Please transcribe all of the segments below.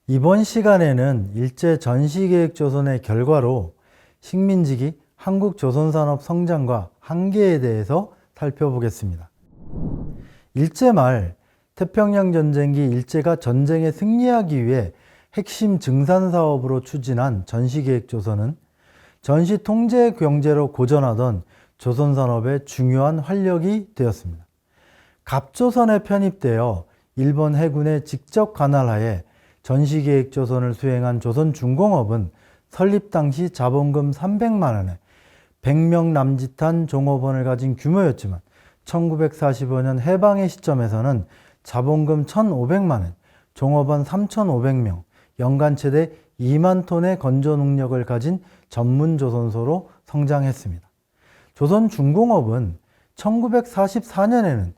이번 시간에는 일제 전시계획조선의 결과로 식민지기 한국조선산업 성장과 한계에 대해서 살펴보겠습니다. 일제 말 태평양 전쟁기 일제가 전쟁에 승리하기 위해 핵심 증산사업으로 추진한 전시계획조선은 전시 통제 경제로 고전하던 조선산업의 중요한 활력이 되었습니다. 갑조선에 편입되어 일본 해군의 직접 관할하에 전시계획조선을 수행한 조선중공업은 설립 당시 자본금 300만 원에 100명 남짓한 종업원을 가진 규모였지만 1945년 해방의 시점에서는 자본금 1,500만 원, 종업원 3,500명, 연간 최대 2만 톤의 건조 능력을 가진 전문 조선소로 성장했습니다. 조선중공업은 1944년에는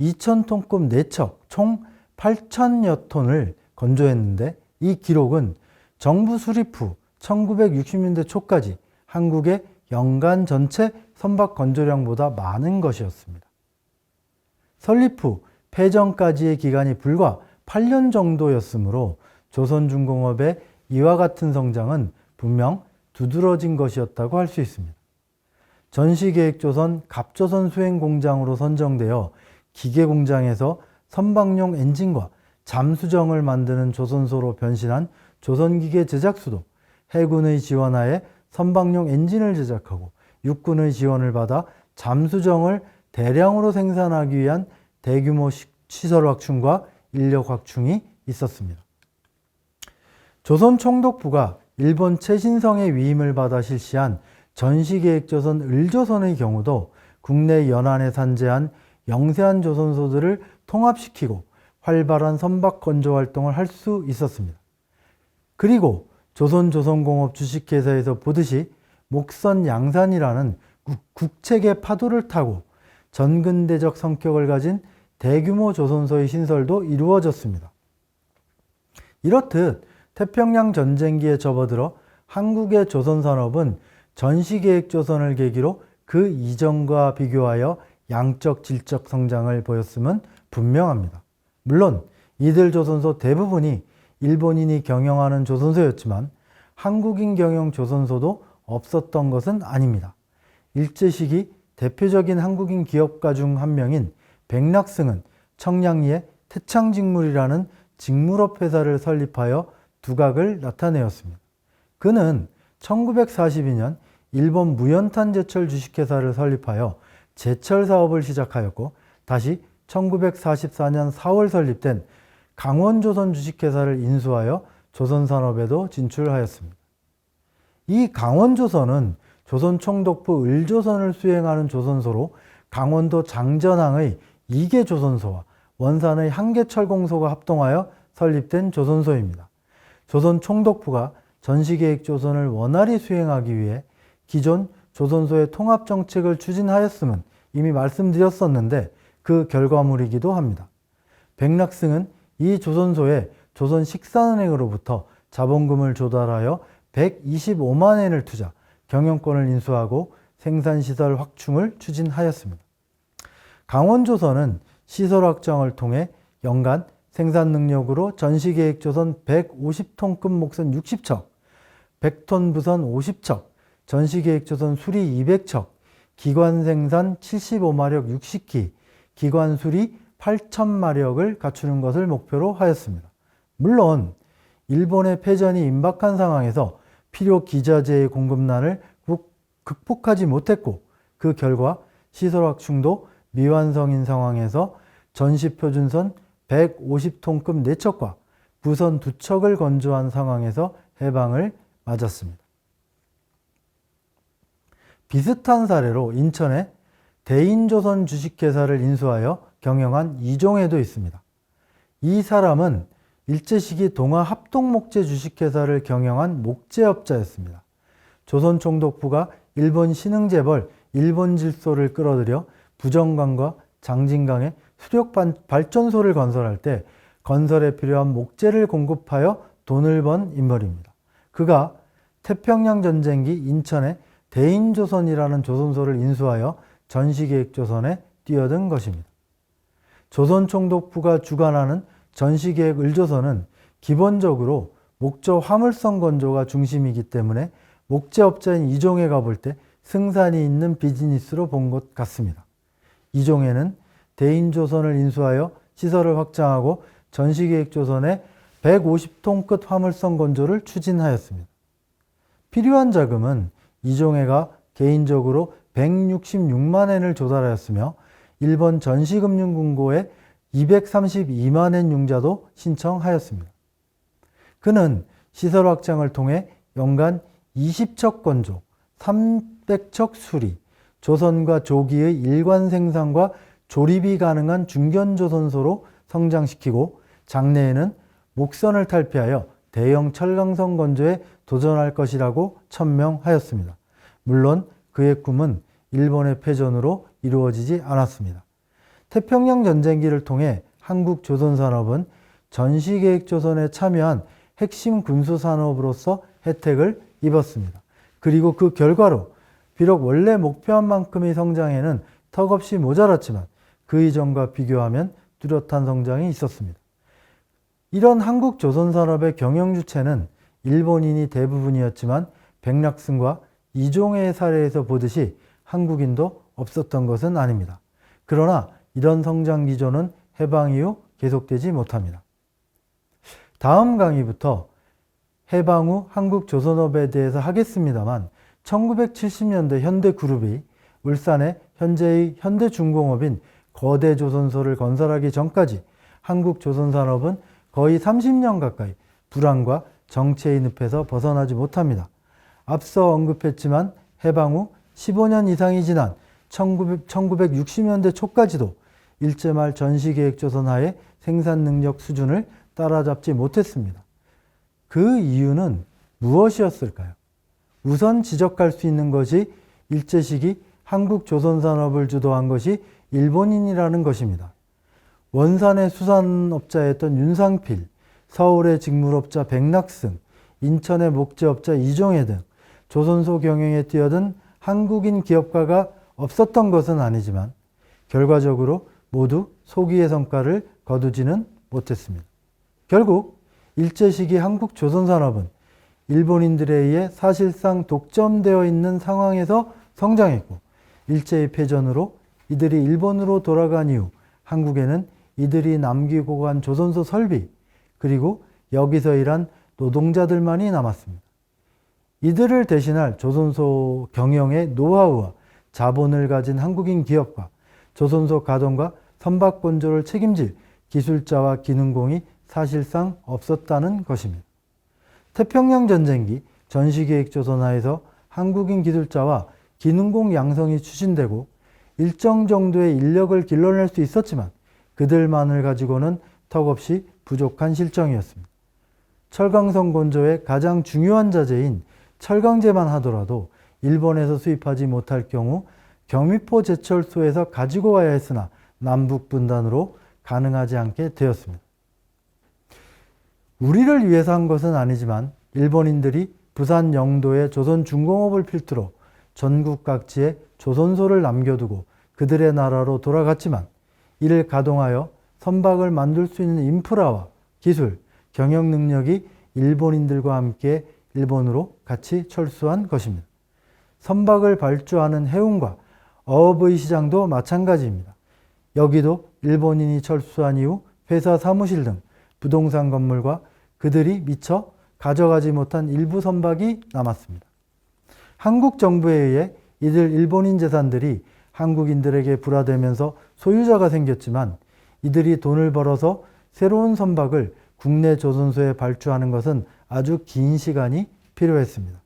2,000톤급 4척, 총 8,000여 톤을 건조했는데 이 기록은 정부 수립 후 1960년대 초까지 한국의 연간 전체 선박 건조량보다 많은 것이었습니다. 설립 후 폐정까지의 기간이 불과 8년 정도였으므로 조선중공업의 이와 같은 성장은 분명 두드러진 것이었다고 할 수 있습니다. 전시계획조선 갑조선 수행공장으로 선정되어 기계공장에서 선박용 엔진과 잠수정을 만드는 조선소로 변신한 조선기계 제작수도 해군의 지원하에 선박용 엔진을 제작하고 육군의 지원을 받아 잠수정을 대량으로 생산하기 위한 대규모 시설 확충과 인력 확충이 있었습니다. 조선총독부가 일본 최신성의 위임을 받아 실시한 전시계획조선 을조선의 경우도 국내 연안에 산재한 영세한 조선소들을 통합시키고 활발한 선박 건조 활동을 할 수 있었습니다. 그리고 조선공업 주식회사에서 보듯이 목선 양산이라는 국책의 파도를 타고 전근대적 성격을 가진 대규모 조선소의 신설도 이루어졌습니다. 이렇듯 태평양 전쟁기에 접어들어 한국의 조선산업은 전시계획조선을 계기로 그 이전과 비교하여 양적 질적 성장을 보였음은 분명합니다. 물론 이들 조선소 대부분이 일본인이 경영하는 조선소였지만 한국인 경영 조선소도 없었던 것은 아닙니다. 일제 시기 대표적인 한국인 기업가 중 한 명인 백낙승은 청량리에 태창직물이라는 직물업 회사를 설립하여 두각을 나타내었습니다. 그는 1942년 일본 무연탄 제철 주식회사를 설립하여 제철 사업을 시작하였고 다시 1944년 4월 설립된 강원조선 주식회사를 인수하여 조선산업에도 진출하였습니다. 이 강원조선은 조선총독부 을조선을 수행하는 조선소로 강원도 장전항의 2개 조선소와 원산의 1개 철공소가 합동하여 설립된 조선소입니다. 조선총독부가 전시계획조선을 원활히 수행하기 위해 기존 조선소의 통합정책을 추진하였음은 이미 말씀드렸었는데 그 결과물이기도 합니다. 백낙승은 이 조선소에 조선식산은행으로부터 자본금을 조달하여 125만 엔을 투자, 경영권을 인수하고 생산시설 확충을 추진하였습니다. 강원조선은 시설 확장을 통해 연간 생산 능력으로 전시계획조선 150톤급 목선 60척, 100톤 부선 50척, 전시계획조선 수리 200척, 기관 생산 75마력 60기, 기관 수리 8,000마력을 갖추는 것을 목표로 하였습니다. 물론 일본의 패전이 임박한 상황에서 필요 기자재의 공급난을 극복하지 못했고 그 결과 시설 확충도 미완성인 상황에서 전시표준선 150톤급 4척과 부선 2척을 건조한 상황에서 해방을 맞았습니다. 비슷한 사례로 인천에 대인조선 주식회사를 인수하여 경영한 이종회도 있습니다. 이 사람은 일제 시기 동아 합동목재 주식회사를 경영한 목재업자였습니다. 조선총독부가 일본 신흥재벌 일본질소를 끌어들여 부정강과 장진강에 수력 발전소를 건설할 때 건설에 필요한 목재를 공급하여 돈을 번 인물입니다. 그가 태평양 전쟁기 인천에 대인조선이라는 조선소를 인수하여 전시계획조선에 뛰어든 것입니다. 조선총독부가 주관하는 전시계획 을조선은 기본적으로 목조 화물선 건조가 중심이기 때문에 목재업자인 이종해가 볼 때 승산이 있는 비즈니스로 본 것 같습니다. 이종해는 대인조선을 인수하여 시설을 확장하고 전시계획조선에 150톤급 화물선 건조를 추진하였습니다. 필요한 자금은 이종해가 개인적으로 166만 엔을 조달하였으며 일본 전시금융공고에 232만 엔 융자도 신청하였습니다. 그는 시설 확장을 통해 연간 20척 건조, 300척 수리, 조선과 조기의 일관 생산과 조립이 가능한 중견조선소로 성장시키고 장래에는 목선을 탈피하여 대형 철강선 건조에 도전할 것이라고 천명하였습니다. 물론 그의 꿈은 일본의 패전으로 이루어지지 않았습니다. 태평양 전쟁기를 통해 한국 조선산업은 전시계획조선에 참여한 핵심 군수산업으로서 혜택을 입었습니다. 그리고 그 결과로 비록 원래 목표한 만큼의 성장에는 턱없이 모자랐지만 그 이전과 비교하면 뚜렷한 성장이 있었습니다. 이런 한국 조선산업의 경영주체는 일본인이 대부분이었지만 백낙승과 이종해의 사례에서 보듯이 한국인도 없었던 것은 아닙니다. 그러나 이런 성장 기조는 해방 이후 계속되지 못합니다. 다음 강의부터 해방 후 한국 조선업에 대해서 하겠습니다만 1970년대 현대그룹이 울산의 현재의 현대중공업인 거대조선소를 건설하기 전까지 한국 조선산업은 거의 30년 가까이 불황과 정체의 늪에서 벗어나지 못합니다. 앞서 언급했지만 해방 후 15년 이상이 지난 1960년대 초까지도 일제말 전시계획조선 하에 생산능력 수준을 따라잡지 못했습니다. 그 이유는 무엇이었을까요? 우선 지적할 수 있는 것이 일제 시기 한국 조선산업을 주도한 것이 일본인이라는 것입니다. 원산의 수산업자였던 윤상필, 서울의 직물업자 백낙승, 인천의 목재업자 이종해 등 조선소 경영에 뛰어든 한국인 기업가가 없었던 것은 아니지만 결과적으로 모두 소기의 성과를 거두지는 못했습니다. 결국 일제시기 한국 조선산업은 일본인들에 의해 사실상 독점되어 있는 상황에서 성장했고 일제의 패전으로 이들이 일본으로 돌아간 이후 한국에는 이들이 남기고 간 조선소 설비 그리고 여기서 일한 노동자들만이 남았습니다. 이들을 대신할 조선소 경영의 노하우와 자본을 가진 한국인 기업과 조선소 가동과 선박 건조를 책임질 기술자와 기능공이 사실상 없었다는 것입니다. 태평양 전쟁기 전시계획조선 하에서 한국인 기술자와 기능공 양성이 추진되고 일정 정도의 인력을 길러낼 수 있었지만 그들만을 가지고는 턱없이 부족한 실정이었습니다. 철강선 건조의 가장 중요한 자재인 철강제만 하더라도 일본에서 수입하지 못할 경우 경미포 제철소에서 가지고 와야 했으나 남북 분단으로 가능하지 않게 되었습니다. 우리를 위해서 한 것은 아니지만 일본인들이 부산 영도의 조선 중공업을 필두로 전국 각지에 조선소를 남겨두고 그들의 나라로 돌아갔지만 이를 가동하여 선박을 만들 수 있는 인프라와 기술, 경영 능력이 일본인들과 함께 일본으로 같이 철수한 것입니다. 선박을 발주하는 해운과 어업의 시장도 마찬가지입니다. 여기도 일본인이 철수한 이후 회사 사무실 등 부동산 건물과 그들이 미처 가져가지 못한 일부 선박이 남았습니다. 한국 정부에 의해 이들 일본인 재산들이 한국인들에게 불화되면서 소유자가 생겼지만 이들이 돈을 벌어서 새로운 선박을 국내 조선소에 발주하는 것은 아주 긴 시간이 필요했습니다.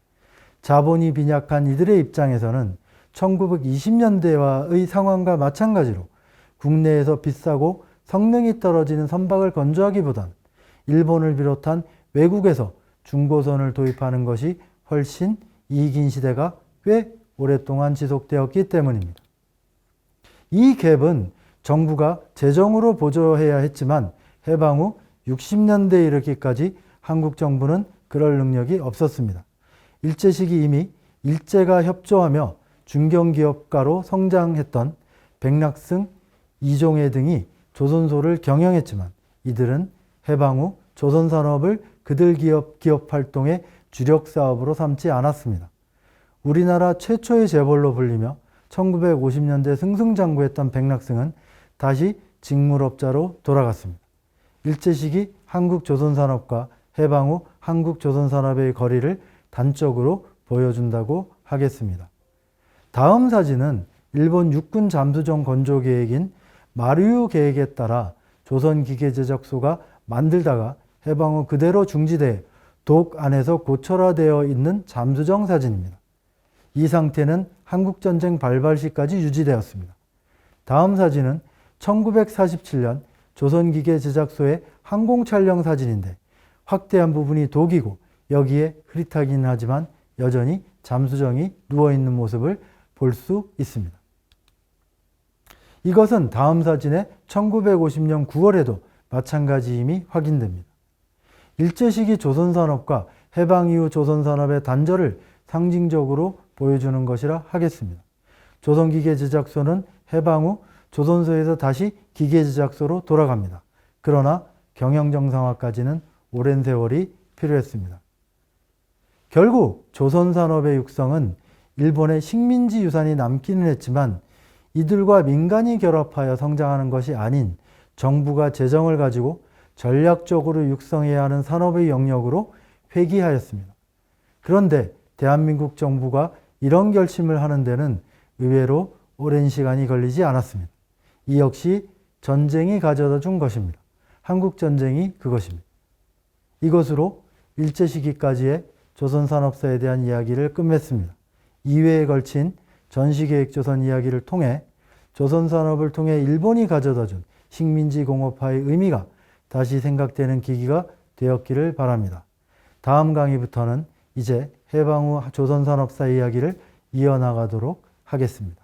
자본이 빈약한 이들의 입장에서는 1920년대와의 상황과 마찬가지로 국내에서 비싸고 성능이 떨어지는 선박을 건조하기보단 일본을 비롯한 외국에서 중고선을 도입하는 것이 훨씬 이익인 시대가 꽤 오랫동안 지속되었기 때문입니다. 이 갭은 정부가 재정으로 보조해야 했지만 해방 후 60년대에 이르기까지 한국 정부는 그럴 능력이 없었습니다. 일제 시기 이미 일제가 협조하며 중견기업가로 성장했던 백낙승, 이종해 등이 조선소를 경영했지만 이들은 해방 후 조선산업을 그들 기업 활동의 주력 사업으로 삼지 않았습니다. 우리나라 최초의 재벌로 불리며 1950년대 승승장구했던 백낙승은 다시 직물업자로 돌아갔습니다. 일제시기 한국조선산업과 해방 후 한국조선산업의 거리를 단적으로 보여준다고 하겠습니다. 다음 사진은 일본 육군 잠수정 건조 계획인 마르유 계획에 따라 조선기계제작소가 만들다가 해방 후 그대로 중지돼 독 안에서 고철화되어 있는 잠수정 사진입니다. 이 상태는 한국전쟁 발발 시까지 유지되었습니다. 다음 사진은 1947년 조선기계제작소의 항공촬영 사진인데 확대한 부분이 독이고 여기에 흐릿하긴 하지만 여전히 잠수정이 누워있는 모습을 볼 수 있습니다. 이것은 다음 사진의 1950년 9월에도 마찬가지임이 확인됩니다. 일제시기 조선산업과 해방 이후 조선산업의 단절을 상징적으로 보여주는 것이라 하겠습니다. 조선기계제작소는 해방 후 조선소에서 다시 기계제작소로 돌아갑니다. 그러나 경영정상화까지는 오랜 세월이 필요했습니다. 결국 조선산업의 육성은 일본의 식민지 유산이 남기는 했지만 이들과 민간이 결합하여 성장하는 것이 아닌 정부가 재정을 가지고 전략적으로 육성해야 하는 산업의 영역으로 회귀하였습니다. 그런데 대한민국 정부가 이런 결심을 하는 데는 의외로 오랜 시간이 걸리지 않았습니다. 이 역시 전쟁이 가져다 준 것입니다. 한국전쟁이 그것입니다. 이것으로 일제시기까지의 조선산업사에 대한 이야기를 끝맺습니다. 2회에 걸친 전시계획조선 이야기를 통해 조선산업을 통해 일본이 가져다 준 식민지 공업화의 의미가 다시 생각되는 계기가 되었기를 바랍니다. 다음 강의부터는 이제 해방 후 조선산업사 이야기를 이어나가도록 하겠습니다.